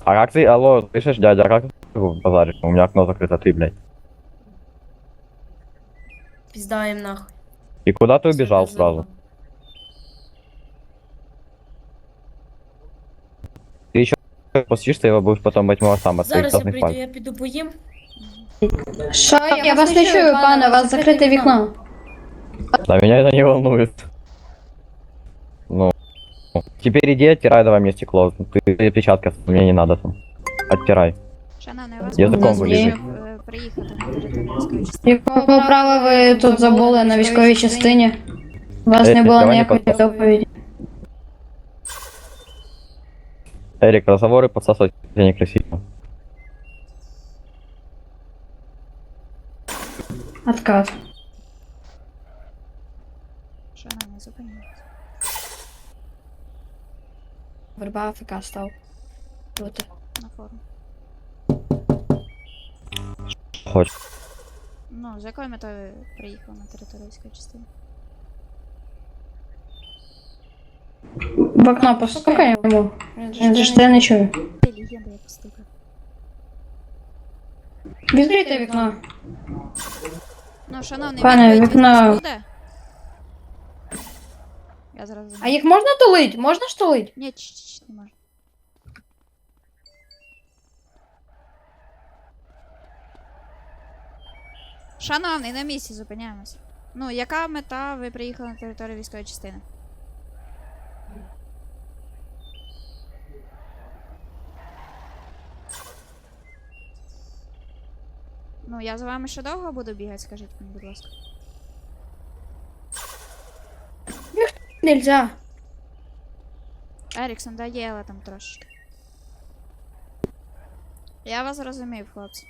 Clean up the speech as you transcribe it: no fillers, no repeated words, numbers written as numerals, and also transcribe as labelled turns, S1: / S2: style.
S1: А как ты, алло, слышишь, дядя, а как ты базаришь? У меня окно закрыто, ты, блядь.
S2: Пиздаем нахуй.
S1: И куда ты
S2: Всё,
S1: убежал
S2: я заебал.
S1: сразу? Ты еще постишься, его будешь потом быть сам от своих
S2: Зараз я
S1: красных
S2: прийду,
S1: пальцев.
S2: я піду поїм.
S3: Що? Я вас не чую, пане, у вас закрите вікно.
S1: Да меня это не волнует. Ну, теперь иди оттирай давай мне стекло. Ты печатка, мне не надо там. Оттирай.
S4: Шановний, вас
S1: Язиком
S4: попросили,
S3: вилізай.
S4: щоб приїхати на територію військової частини.
S3: Якого права ви тут забули на військовій частині? У вас не було
S1: давай не
S3: ніякої
S1: подписывай.
S3: доповіді.
S1: Эрик, разговоры подсасывать тебе некрасиво.
S3: Отказ.
S4: Шановний, зупиніться.
S3: Верба АФК став. Проти.
S4: На форум.
S1: Хочешь.
S4: Ну, з якою метою ви приїхали на територію військової частини?
S3: В окно постукай йому. Він ж тебе не чує.
S4: Ти легенда, я постукав.
S3: Відкрийте вікно.
S4: Ну, шановний,
S3: Пане,
S4: відповідь від
S3: вікно-
S4: вас буде? Я зразу...
S3: А їх можна тулить? Можна ж тулить?
S4: Ні, не можу. Шановний, на місці зупиняємось. Ну, яка мета ви приїхали на територію військової частини? Ну, я за вами ще довго буду бігати, скажіть мені, будь ласка.
S3: Нельзя.
S4: Еріксон, дай Єла там трошечки. Я вас зрозумів, хлопці.